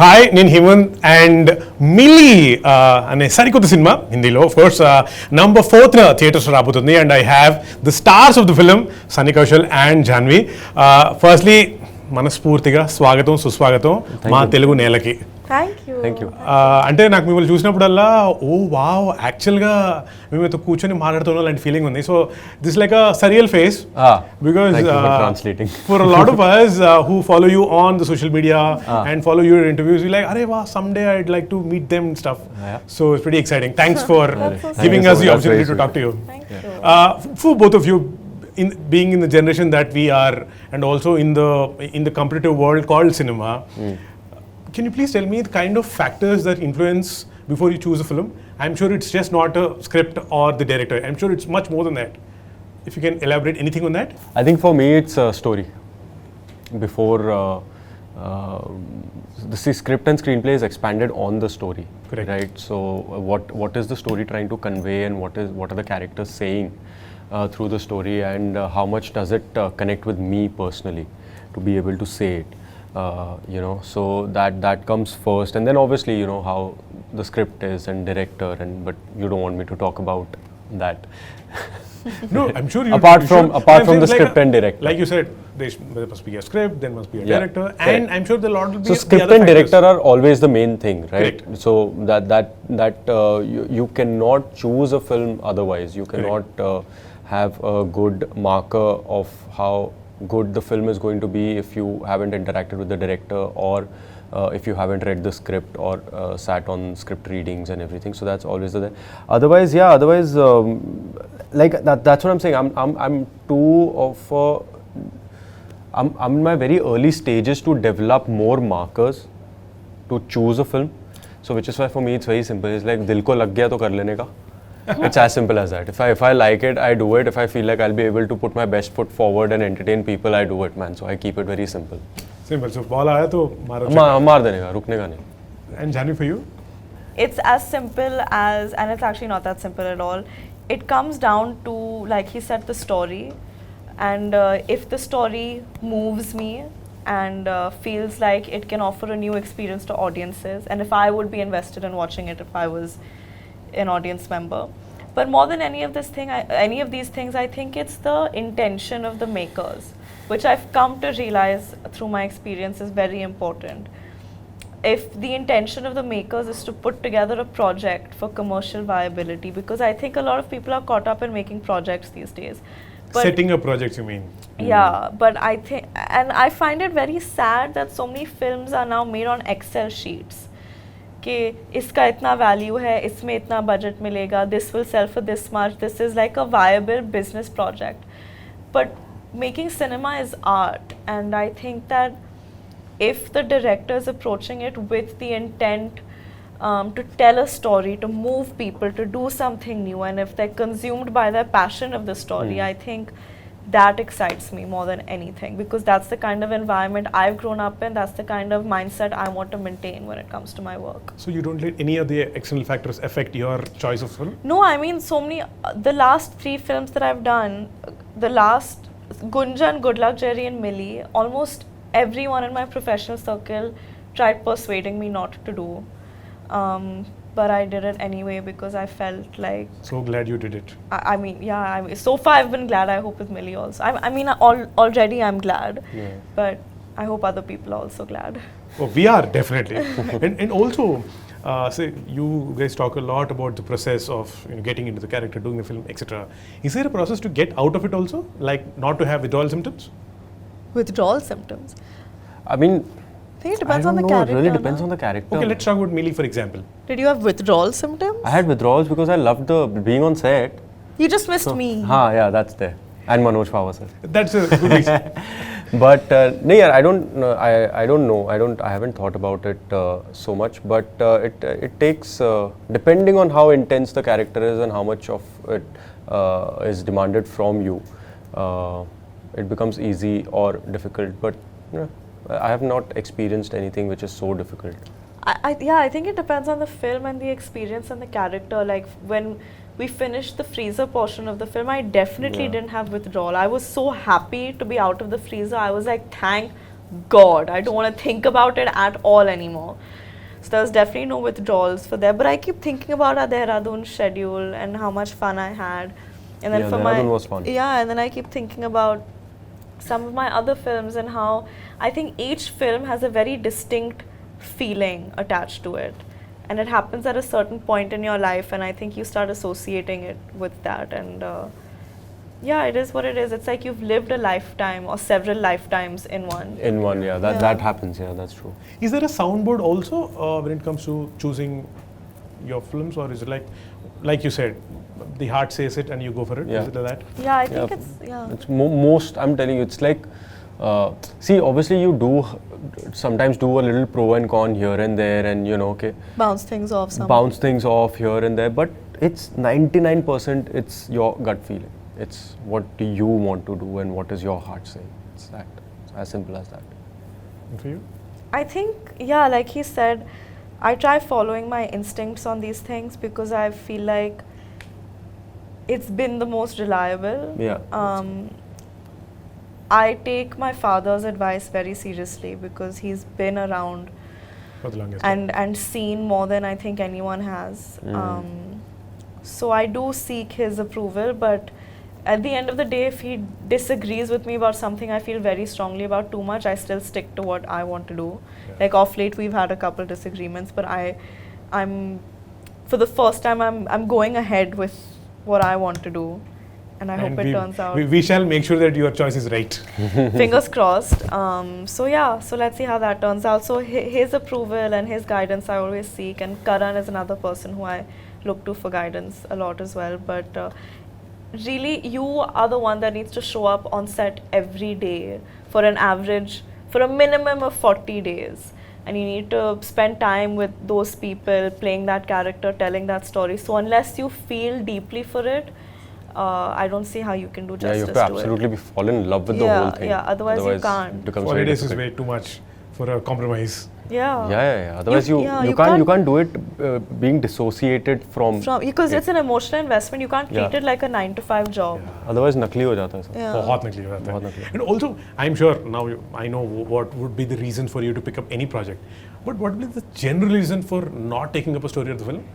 Hi నేను Himanta and milli అనే సరికొత్త సినిమా హిందీలో of course number 4th theatres రాబోతుంది and I have the stars of the film Sunny Kaushal and Janhvi. Firstly మనస్ఫూర్తిగా స్వాగతం సుస్వాగతం మా తెలుగు నేలకి. Thank you. అంటే నాకు మిమ్మల్ని చూసినప్పుడల్లా ఓ వావ్ యాక్చువల్గా మేమైతే కూర్చొని మాట్లాడుతున్నాం లాంటి ఫీలింగ్ ఉంది. So this like a surreal face because for a lot of us who follow you on the social media and follow your interviews, we like, "Arey wow, someday I'd like to meet them and stuff." So it's pretty exciting. Thanks for giving us the opportunity to talk to you. Thank you. For both of you, in being in the generation that we are and also in the competitive world called cinema, can you please tell me the kind of factors that influence before you choose a film? I'm sure it's just not a script or the director. I'm sure it's much more than that. If you can elaborate anything on that? I think for me it's a story. Before the script and screenplay is expanded on the story. Correct. Right? So what is the story trying to convey and what are the characters saying through the story, and how much does it connect with me personally to be able to say it. So that comes first, and then obviously how the script is and director, but you don't want me to talk about that. No, I'm sure you. apart from the like script and director, like you said, there must be a script, there must be a director, correct. and I'm sure the lot will be. So script and director are always the main thing, right? Correct. So that you cannot choose a film otherwise. You cannot have a good marker of how good the film is going to be if you haven't interacted with the director, or if you haven't read the script or sat on script readings and everything. So that's always the otherwise like that's what I'm saying. I'm too of I'm in my very early stages to develop more markers to choose a film. So which is why for me it's very simple. It's like dil ko lag gaya to kar lene ka. It's as simple as that. If I like it, I do it. If I feel like I'll be able to put my best foot forward and entertain people, I do it, man. So I keep it very simple. Simple. So ball aaya to मार देने का, रुकने का नहीं. And Janhvi, for you? It's as simple as, and it's actually not that simple at all. It comes down to, like he said, the story. And if the story moves me and feels like it can offer a new experience to audiences, and if I would be invested in watching it if I was an audience member. But more than any of these things, I think it's the intention of the makers, which I've come to realize through my experience is very important. If the intention of the makers is to put together a project for commercial viability, because I think a lot of people are caught up in making projects these days. But setting up projects, you mean? Yeah, but I think, and I find it very sad that so many films are now made on Excel sheets. कि इसका इतना value है, इसमें इतना budget मिलेगा, this will sell for this much, this is like a viable business project. But making cinema is art, and I think that if the director is approaching it with the intent to tell a story, to move people, to do something new, and if they're consumed by the passion of the story, I think that excites me more than anything, because that's the kind of environment I've grown up in. That's the kind of mindset I want to maintain when it comes to my work. So you don't let any of the external factors affect your choice of film? No, I mean, so many, the last 3 films that I've done, the last Gunjan, Good Luck, Jerry and Mili, almost everyone in my professional circle tried persuading me not to do. But I did it anyway because I felt like... So glad you did it. I mean, yeah, so far I've been glad. I hope with Mili also. I mean, already I'm glad. Yeah. But I hope other people are also glad. Oh, we are, definitely. and also, say, you guys talk a lot about the process of getting into the character, doing the film, etc. Is there a process to get out of it also? Like not to have withdrawal symptoms? Withdrawal symptoms? I mean, I think it depends I on the don't know, character. it really depends on the character. Okay, let's talk about Mili, for example. Did you have withdrawal symptoms? I had withdrawals because I loved being on set. You just missed me. Yeah, that's there. And Manoj Pawar sir. That's a good reason. But no, yeah, I don't know. I haven't thought about it so much. But it takes depending on how intense the character is and how much of it is demanded from you. It becomes easy or difficult. But I have not experienced anything which is so difficult. I think it depends on the film and the experience and the character. Like when we finished the freezer portion of the film, I definitely didn't have withdrawal. I was so happy to be out of the freezer. I was like, thank God, I don't want to think about it at all anymore. So there was definitely no withdrawals for there. But I keep thinking about our Dehradun schedule and how much fun I had. And then Yeah, for Dehradun was fun. Yeah, and then I keep thinking about some of my other films and how I think each film has a very distinct feeling attached to it. And it happens at a certain point in your life, and I think you start associating it with that. And yeah, it is what it is. It's like you've lived a lifetime or several lifetimes in one. In one, yeah. That happens, yeah, that's true. Is there a soundboard also when it comes to choosing your films, or is it like you said, the heart says it and you go for it? Yeah. Is it like that? Yeah, I think It's most, I'm telling you, it's like, see, obviously you do sometimes do a little pro and con here and there, and okay, bounce things off here and there, but it's 99% it's your gut feeling. It's what do you want to do and what is your heart saying. It's that. It's as simple as that. And for you? I think, yeah, like he said, I try following my instincts on these things because I feel like it's been the most reliable. Yeah. I take my father's advice very seriously because he's been around For the longest and seen more than I think anyone has. So I do seek his approval, but at the end of the day, if he disagrees with me about something I feel very strongly about too much, I still stick to what I want to do. Yeah. Like off late, we've had a couple disagreements, but I'm for the first time, I'm going ahead with what I want to do, and I hope it turns out. We shall make sure that your choice is right. Fingers crossed. So yeah, so let's see how that turns out. So his approval and his guidance I always seek, and Charan is another person who I look to for guidance a lot as well. But really, you are the one that needs to show up on set every day for a minimum of 40 days. And you need to spend time with those people, playing that character, telling that story. So unless you feel deeply for it, I don't see how you can do justice to it. You have to absolutely fall in love with the whole thing. Yeah, otherwise you can't. It becomes 40 very days is difficult. way too much for a compromise. Yeah. Otherwise you can't do it being dissociated from because it's an emotional investment. You can't treat it like a 9-to-5 job. Otherwise nakli ho jata hai sab. बहुत नकली हो जाता है. And also, I'm sure now I know what would be the reason for you to pick up any project. But what would be the general reason for not taking up a story of the film?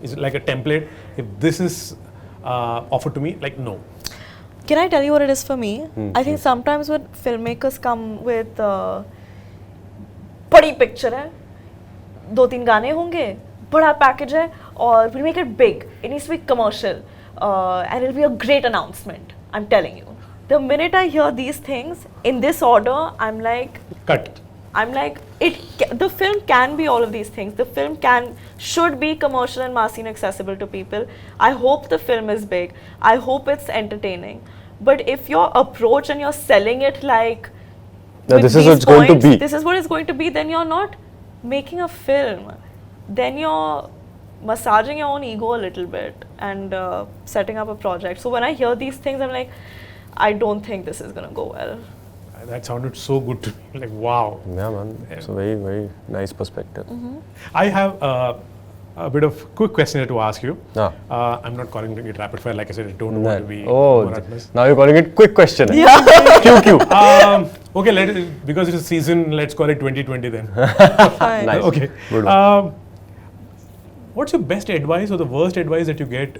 Is it like a template? If this is offered to me, like no. Can I tell you what it is for me? I think sometimes when filmmakers come with बड़ी picture है, 2-3 गाने होंगे, बड़ा package है, और we'll make it big. It needs to be commercial, and it'll be a great announcement. I'm telling you. The minute I hear these things in this order, I'm like, Cut. I'm like, the film can be all of these things. The film should be commercial and massy and accessible to people. I hope the film is big. I hope it's entertaining. But if your approach and you're selling it like, this is what it's going to be. This is what it's going to be. Then you're not making a film. Then you're massaging your own ego a little bit and setting up a project. So when I hear these things, I'm like, I don't think this is going to go well. That sounded so good to me. Like, wow. Yeah, man. It's a very, very nice perspective. I have a bit of quick question to ask you. Ah. I'm not calling it rapid fire. Like I said, I don't want to be monotonous. Now you're calling it quick question. Yeah. QQ. Okay, because it's a season, let's call it 2020 then. Fine. Nice. Okay. Good one. What's your best advice or the worst advice that you get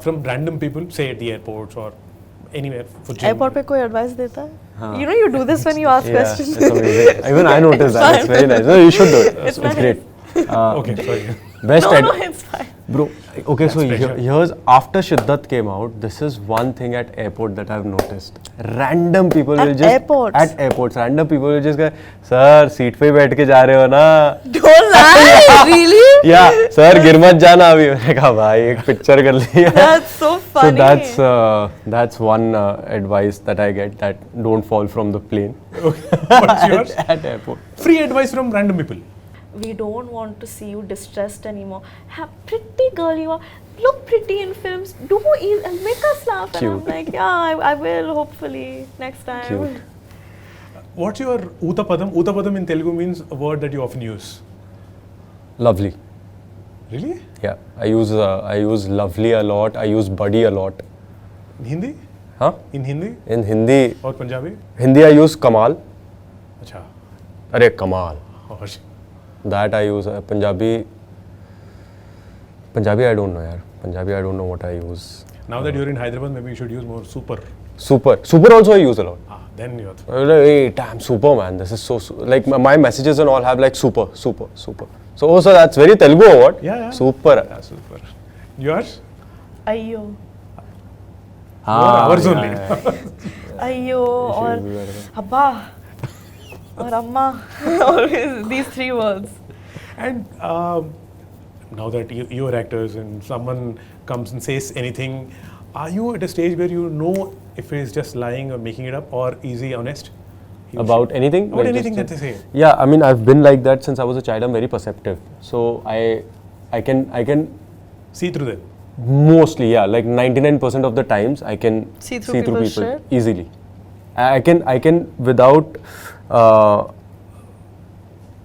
from random people, say at the airports or anywhere for gym? Airport पे कोई advice देता है? You know you do this when you ask questions. It's amazing. Even I noticed that. It's very nice. No, you should do it. It's great. Okay, sorry. No, it's fine. Bro, okay, so pressure. here's after Shiddat came out, this is one thing at airport that I've noticed. Random people will just airports? At airports, random people will just go, sir, seat पे बैठ के जा रहे हो ना? Don't lie, really? Yeah, sir, गिर मत जाना अभी. मैंने कहा भाई एक पिक्चर कर ली. That's so funny. So that's one advice that I get, that don't fall from the plane. What's yours? At airport. Free advice from random people. We don't want to see you distressed anymore. Pretty girl you are. Look pretty in films. Do make us laugh. Cute. And I'm like, yeah, I will hopefully next time. Cute. What's your Utapadam? Utapadam in Telugu means a word that you often use. Lovely. Really? Yeah, I use lovely a lot. I use buddy a lot. In Hindi? Huh? In Hindi? In Hindi, Or Punjabi? I use Kamal. अच्छा. अरे कमाल. और That I use. Punjabi I don't know yaar. Punjabi I don't know what I use. now that you're in Hyderabad, maybe you should use more super. Super also I use a lot. Then you're. Hey, damn, super man. This is so like my messages and all have like super. So that's very Telugu or what? Yeah. Super. Yeah, super. Yours? Ayyo. Ours only. Ayyo or Abba or Amma. Always these three words. And now that you're actors and someone comes and says anything, are you at a stage where you know if he's just lying or making it up, or is he honest? About anything? About anything that they say. Yeah, I mean, I've been like that since I was a child. I'm very perceptive. So I can See through them. mostly, yeah, like 99% of the times I can See through people's shit? easily. I can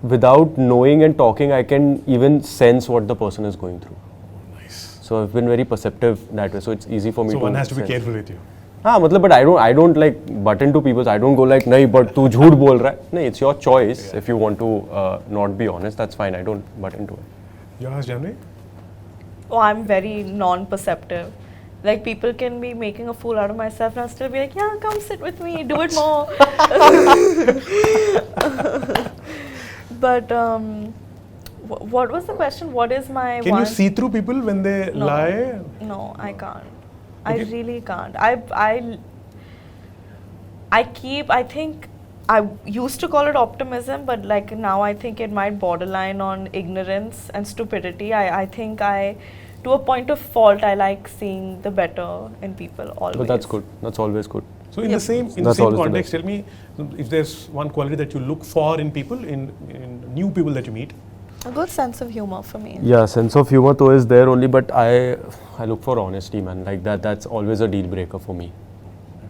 without knowing and talking, I can even sense what the person is going through. Nice. So I've been very perceptive that way. So it's easy for me So to one has to be sense. careful with you. but I don't like butt into people's. I don't go like, nahi, but tu jhoot bol raha hai. No, it's your choice. Yeah. If you want to not be honest, that's fine. I don't butt into it. Yours, Janhvi? Oh, I'm very non-perceptive. Like people can be making a fool out of myself and I'll still be like, yeah, come sit with me, do it more. But what was the question? What is my Can you see through people when they No. lie? No, I can't. Okay. I really can't. I think I used to call it optimism, but like now I think it might borderline on ignorance and stupidity. I think to a point of fault, I like seeing the better in people always. But that's good. That's always good. So in the same That's always the context, tell me if there's one quality that you look for in people, in new people that you meet. A good sense of humor for me. Yeah, sense of humor though is there only, but I look for honesty, man. Like that's always a deal breaker for me.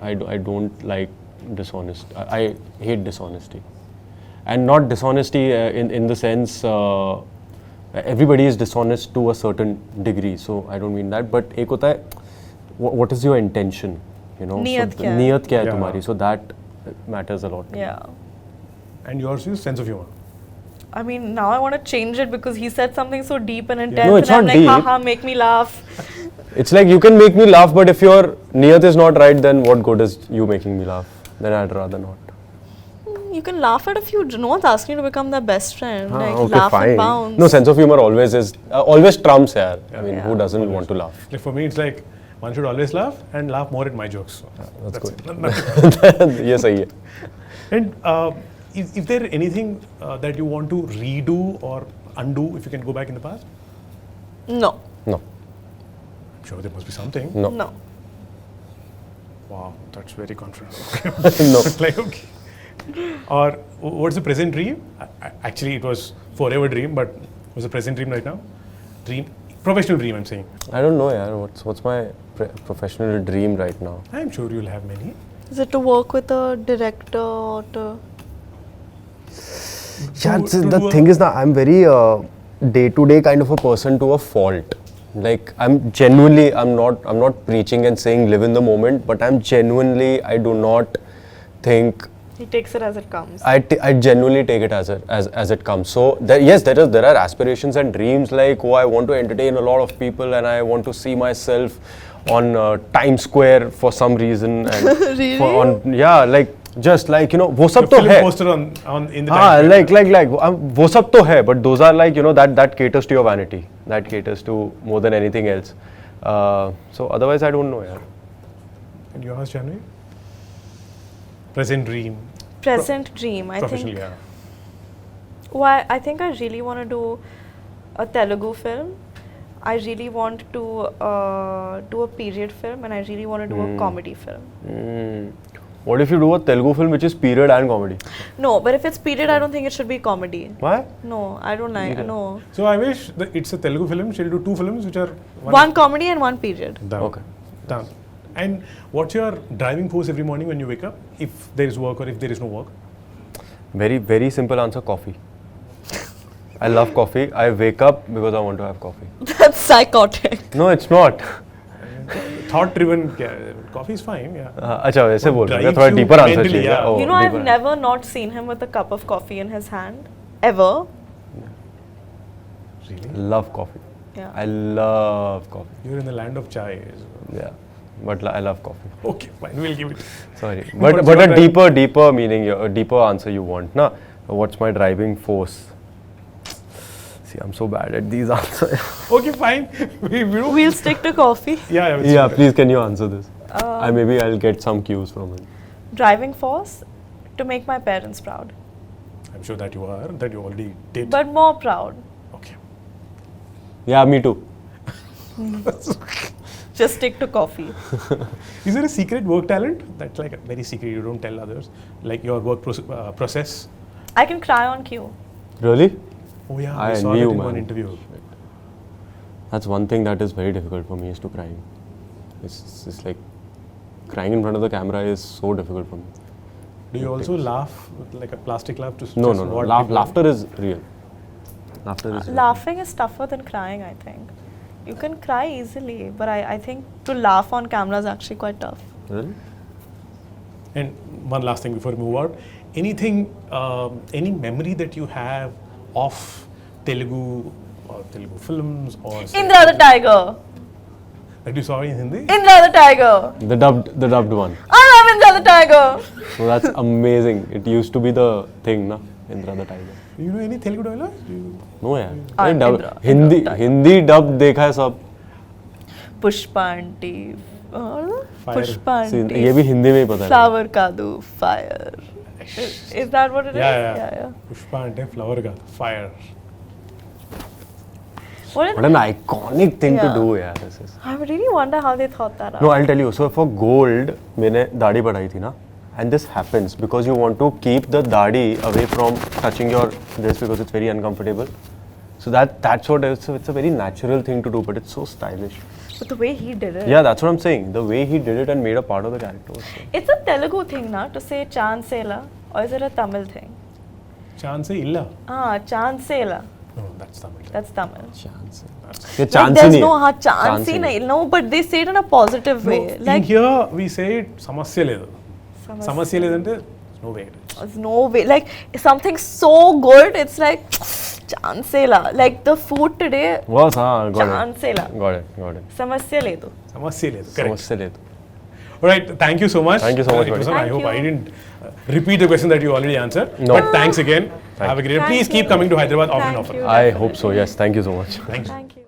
I don't like dishonest. I hate dishonesty, and not dishonesty in the sense everybody is dishonest to a certain degree. So I don't mean that. But एक होता है, what is your intention? You know, नीयत क्या है? नीयत क्या है Yeah. तुम्हारी? So that matters a lot. Yeah. And yours is sense of humor. I mean, now I want to change it because he said something so deep and intense. No, it's and I'm not like, deep. haha, make me laugh. It's like you can make me laugh, but if your niyat is not right, then what good is you making me laugh? Then I'd rather not. You can laugh at a few. No one's asking you to become their best friend. Like, Okay, laugh fine. and bounce. No, sense of humor always is always trumps, yaar. I mean, Yeah. who doesn't want to laugh? Like for me, it's like one should always laugh and laugh more at my jokes. So That's it. good. Yes, I am. And is there anything that you want to redo or undo if you can go back in the past? No. No, I'm sure there must be something. no, No. Wow, that's very confident. no. Like, okay. Or what's the present dream? Actually, it was forever dream, but what's the present dream right now? Dream, professional dream, I'm saying. I don't know, yaar. What's my professional dream right now? I'm sure you'll have many. Is it to work with a director or to... Yeah, To the do thing is that I'm very day-to-day kind of a person to a fault. Like I'm not preaching and saying live in the moment, but I do not think. He takes it as it comes. I genuinely take it as it comes. So there are aspirations and dreams like, oh, I want to entertain a lot of people and I want to see myself on Times Square for some reason. And Really? Just like, you know, वो The सब तो film है. poster on in the हाँ, Times Square. like वो सब तो है, but those are like, you know, that caters to your vanity. That caters to more than anything else. So otherwise, I don't know, yaar. And yours, Janhvi? Present dream. Present dream, I Professional, think. yeah. Well, I think I really want to do a Telugu film. I really want to do a period film, and I really want to do a comedy film. What if you do a Telugu film which is period and comedy? No, but if it's period, I don't think it should be comedy. Why? No, I don't like. No, So I wish that it's a Telugu film. She'll do two films which are one comedy and one period. Done. Okay. Done. And what's your driving force every morning when you wake up? If there is work or if there is no work? Very, very simple answer, coffee. I love coffee. I wake up because I want to have coffee. That's psychotic. No, it's not. thought-driven. Coffee is fine. Yeah. अच्छा वैसे बोल रहे हैं drives थोड़ा you deeper answer mentally, चाहिए. yeah. Oh, You know, I've deeper. never not seen him with a cup of coffee in his hand, ever. Really? Love coffee. Yeah. I love coffee. You're in the land of chai. Yeah, but I love coffee. Okay, fine. We'll give it. Sorry, But but a you're deeper meaning, a deeper answer you want, na? What's my driving force? See, I'm so bad at these answers. Okay, fine. We don't. We'll stick to coffee. Yeah. Yeah, please, can you answer this? Maybe I'll get some cues from it. Driving force to make my parents proud, I'm sure that you are. That you already did. but more proud. Okay. Yeah, me too. Just stick to coffee. Is there a secret work talent that's like very secret? You don't tell others, like your work process. I can cry on cue. Really? Oh yeah, I I saw envy that you, in man. one interview. That's one thing that is very difficult for me, is to crying. It's like crying in front of the camera is so difficult for me. Do you also laugh with like a plastic laugh to No. just what people- Laughter is real. Laughter is real. Laughing is tougher than crying, I think. You can cry easily, but I think to laugh on camera is actually quite tough. Really? And one last thing before we move out, anything, any memory that you have of Telugu or Telugu films or say, Indra the Tiger! that you saw in Hindi? Indra the Tiger! The dubbed one. I love Indra the Tiger! So that's amazing. It used to be the thing, na? Indra the Tiger. Do you know any Telugu dialogues? Do you... No यार. Indra Hindi dub देखा है सब. Pushpa aunty. Fire. Pushpa See, aunty. ये भी हिंदी में ही पता है. Flower kadu, fire. Is that what it is? Yeah. Pushpa and flower ka fire. What an iconic thing to Yeah. do यार. This is. I really wonder how they thought that out. No, I'll tell you. So for gold, मैंने दाढ़ी बढ़ाई थी ना. And this happens because you want to keep the dadi away from touching your this because it's very uncomfortable. So that's what it's a very natural thing to do, but it's so stylish. But the way he did it. Yeah, that's what I'm saying. The way he did it and made a part of the character was so. It's a Telugu thing, na, to say Chansela, or is it a Tamil thing? Chance illa. Chansela. No, that's Tamil. That's Tamil. Chance. That's ये Like chance there's ही no नहीं है. chance ही नहीं. No, but they say it in a positive way. No, Like in here we say it సమస్య లేదు. సమస్య లేదంటే no way. there's no way. Like something so good, it's like Chansela. Like the food today. Was हाँ, got Chansela. it. Samasya ledu. సమస్య లేదు. Correct. समझ से ले तो. Alright, thank you so much. Thank you so much, It was buddy. on. I Thank hope I you. didn't repeat the question that you already answered. No. But thanks again. Have a great day. Thank Please you. keep coming to Hyderabad often and Thank often. you. I hope so. Yes, thank you so much. Thanks. Thank you.